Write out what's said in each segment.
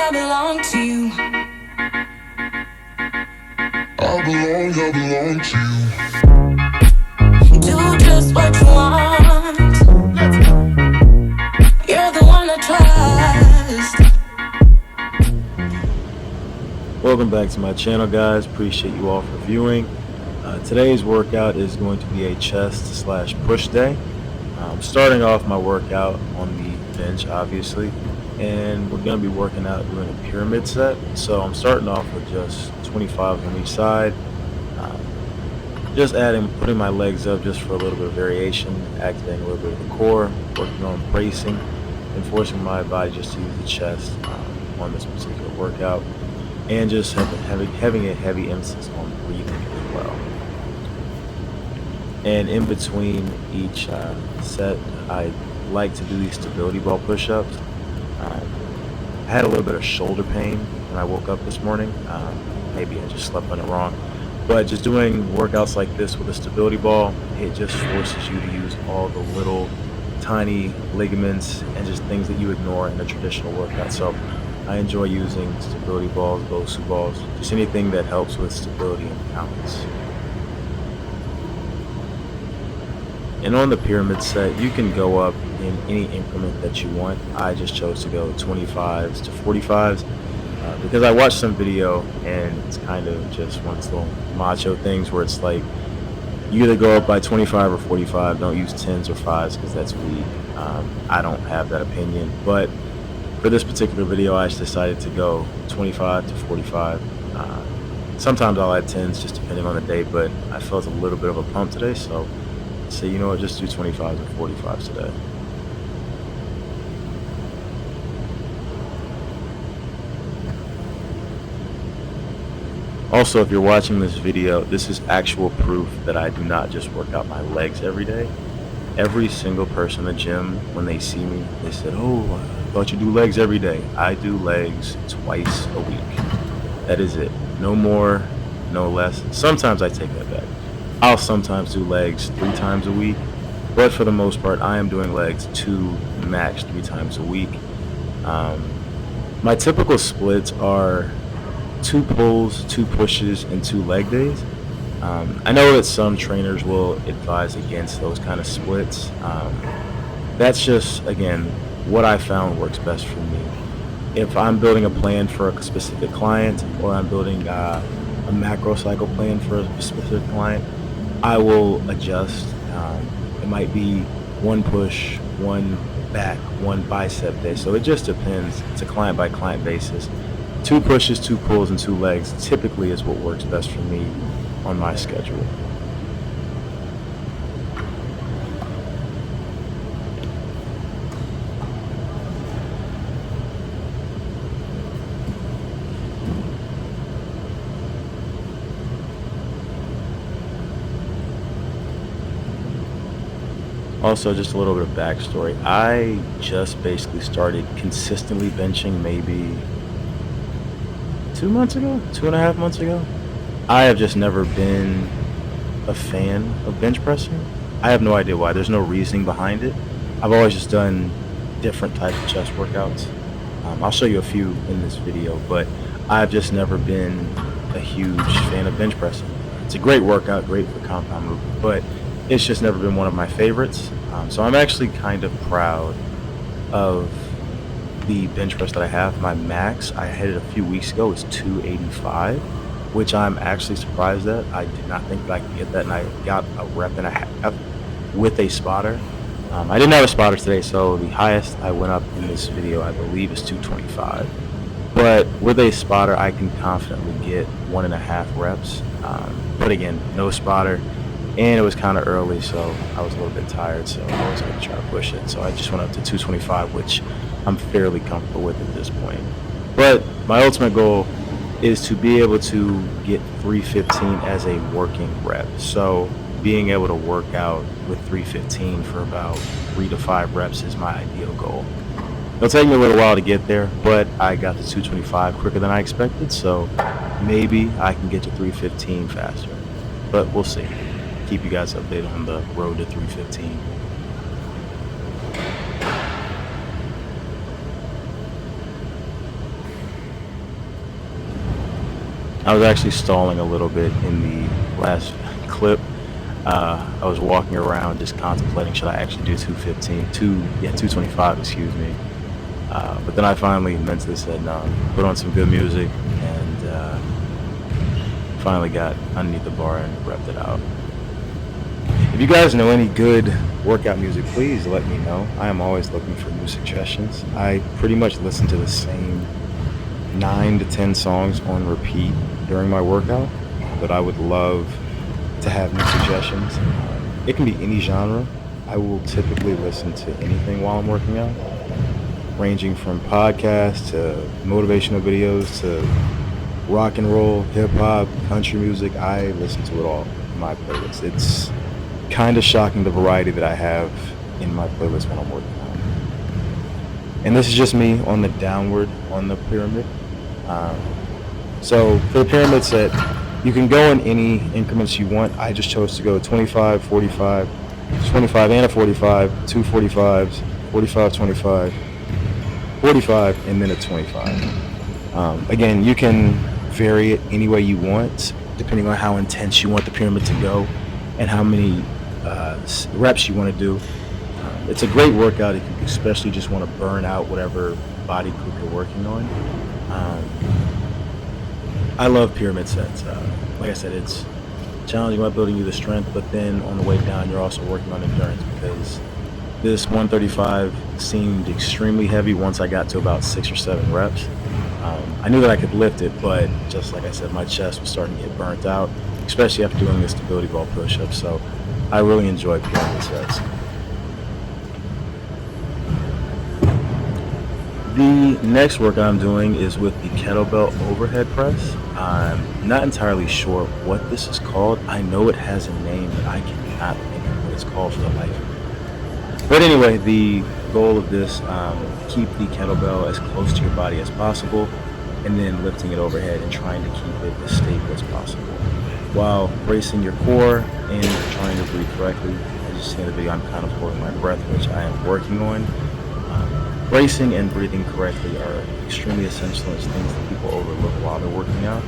I belong to you. I belong to you. Do just what you want. You're the one I trust. Welcome back to my channel, guys. Appreciate you all for viewing. Today's workout is going to be a chest / push day. Starting off my workout on the bench, obviously, and we're going to be working out doing a pyramid set. So I'm starting off with just 25 on each side, just putting my legs up just for a little bit of variation, activating a little bit of the core, working on bracing and forcing my body just to use the chest on this particular workout, and just having a heavy emphasis on breathing as well. And in between each set, I like to do these stability ball push-ups. I had a little bit of shoulder pain when I woke up this morning. Maybe I just slept on it wrong. But just doing workouts like this with a stability ball, it just forces you to use all the little tiny ligaments and just things that you ignore in a traditional workout. So I enjoy using stability balls, BOSU balls, just anything that helps with stability and balance. And on the pyramid set, you can go up in any increment that you want. I just chose to go 25s to 45s because I watched some video, and it's kind of just one of those little macho things where it's like you either go up by 25 or 45. Don't use 10s or 5s because that's weak. I don't have that opinion, but for this particular video, I just decided to go 25 to 45. Sometimes I'll add 10s just depending on the day, but I felt a little bit of a pump today, so you know what, just do 25s and 45s today. Also, if you're watching this video, this is actual proof that I do not just work out my legs every day. Every single person in the gym, when they see me, they said, "Oh, I thought you do legs every day." I do legs twice a week. That is it. No more, no less. Sometimes I take that back. I'll sometimes do legs 3 times a week, but for the most part, I am doing legs 2, max 3 times a week. My typical splits are 2 pulls, 2 pushes, and 2 leg days. I know that some trainers will advise against those kind of splits. That's just, again, what I found works best for me. If I'm building a plan for a specific client, or I'm building a macro cycle plan for a specific client, I will adjust. It might be 1 push, 1 back, 1 bicep day. So it just depends. It's a client by client basis. 2 pushes, 2 pulls, and 2 legs typically is what works best for me on my schedule. Also, just a little bit of backstory. I just basically started consistently benching maybe 2 months ago, 2.5 months ago. I have just never been a fan of bench pressing. I have no idea why. There's no reasoning behind it. I've always just done different types of chest workouts. I'll show you a few in this video, but I've just never been a huge fan of bench pressing. It's a great workout, great for compound movement, but it's just never been one of my favorites. So I'm actually kind of proud of the bench press that I have. My max, I had it a few weeks ago, is 285, which I'm actually surprised at. I did not think that I could get that, and I got a rep and a half with a spotter. I didn't have a spotter today, so the highest I went up in this video, I believe, is 225. But with a spotter, I can confidently get 1.5 reps. But again, no spotter. And it was kind of early, so I was a little bit tired, so I was going to try to push it. So I just went up to 225, which I'm fairly comfortable with at this point. But my ultimate goal is to be able to get 315 as a working rep. So being able to work out with 315 for about 3 to 5 reps is my ideal goal. It'll take me a little while to get there, but I got to 225 quicker than I expected, so maybe I can get to 315 faster. But we'll see. Keep you guys updated on the road to 315. I was actually stalling a little bit in the last clip. I was walking around just contemplating, should I actually do 225, excuse me. But then I finally mentally said no, put on some good music, and finally got underneath the bar and repped it out. If you guys know any good workout music, please let me know. I am always looking for new suggestions. I pretty much listen to the same 9 to 10 songs on repeat during my workout, but I would love to have new suggestions. It can be any genre. I will typically listen to anything while I'm working out, ranging from podcasts to motivational videos to rock and roll, hip hop, country music. I listen to it all in my playlist. It's kind of shocking the variety that I have in my playlist when I'm working out. And this is just me on the downward on the pyramid. So for the pyramid set, you can go in any increments you want. I just chose to go 25, 45, 25 and a 45, two 45s, 45, 25, 45, and then a 25. Again, you can vary it any way you want, depending on how intense you want the pyramid to go and how many reps you want to do. It's a great workout if you especially just want to burn out whatever body group you're working on. I love pyramid sets. Like I said, it's challenging by building you the strength, but then on the way down, you're also working on endurance, because this 135 seemed extremely heavy once I got to about 6 or 7 reps. I knew that I could lift it, but just like I said, my chest was starting to get burnt out, especially after doing the stability ball push-ups. So I really enjoy pyramid sets. The next workout I'm doing is with the kettlebell overhead press. I'm not entirely sure what this is called. I know it has a name, but I cannot think of what it's called for the life of me. But anyway, the goal of this, keep the kettlebell as close to your body as possible, and then lifting it overhead and trying to keep it as stable as possible, while bracing your core and trying to breathe correctly. As you see in the video, I'm kind of holding my breath, which I am working on. Bracing and breathing correctly are extremely essential as things that people overlook while they're working out.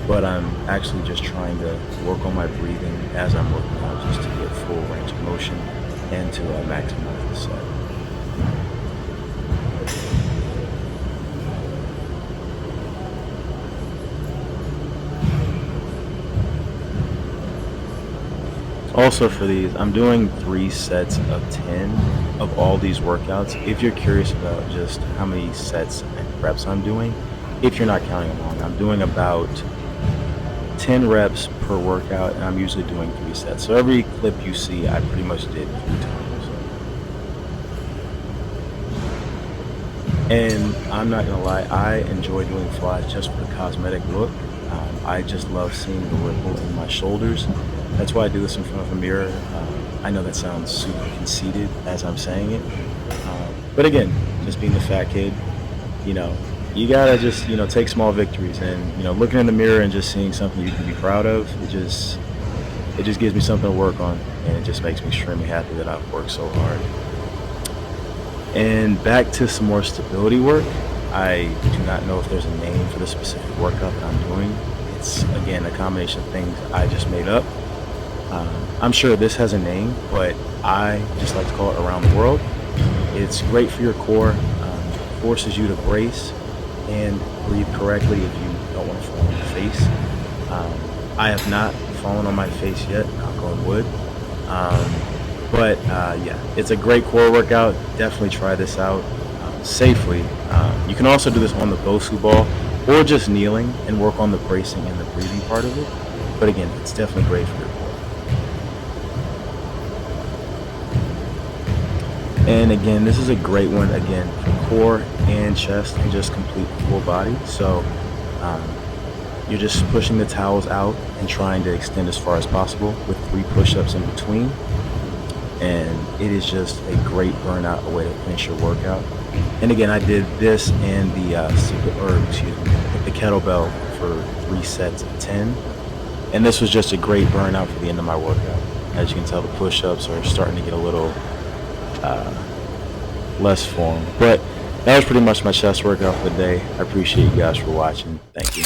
But I'm actually just trying to work on my breathing as I'm working out, just to get full range of motion and to maximize the set. Also for these, I'm doing 3 sets of 10 of all these workouts. If you're curious about just how many sets and reps I'm doing, if you're not counting along, I'm doing about 10 reps per workout, and I'm usually doing 3 sets. So every clip you see, I pretty much did 3 times. And I'm not gonna lie, I enjoy doing flies just for the cosmetic look. I just love seeing the ripple in my shoulders. That's why I do this in front of a mirror. I know that sounds super conceited as I'm saying it. But again, just being the fat kid, you gotta just, take small victories. And, looking in the mirror and just seeing something you can be proud of, it just gives me something to work on. And it just makes me extremely happy that I've worked so hard. And back to some more stability work. I do not know if there's a name for the specific workout that I'm doing. It's, again, a combination of things I just made up. I'm sure this has a name, but I just like to call it around the world. It's great for your core, forces you to brace and breathe correctly if you don't want to fall on your face. I have not fallen on my face yet, knock on wood. But yeah, it's a great core workout. Definitely try this out safely. You can also do this on the Bosu ball or just kneeling and work on the bracing and the breathing part of it. But again, it's definitely great for your core. And again, this is a great one, again, for core and chest and just complete full body. So you're just pushing the towels out and trying to extend as far as possible with 3 push-ups in between. And it is just a great burnout, a way to finish your workout. And again, I did this and the kettlebell for 3 sets of 10. And this was just a great burnout for the end of my workout. As you can tell, the push-ups are starting to get a little less form. But That was pretty much my chest workout for the day. I appreciate you guys for watching. Thank you.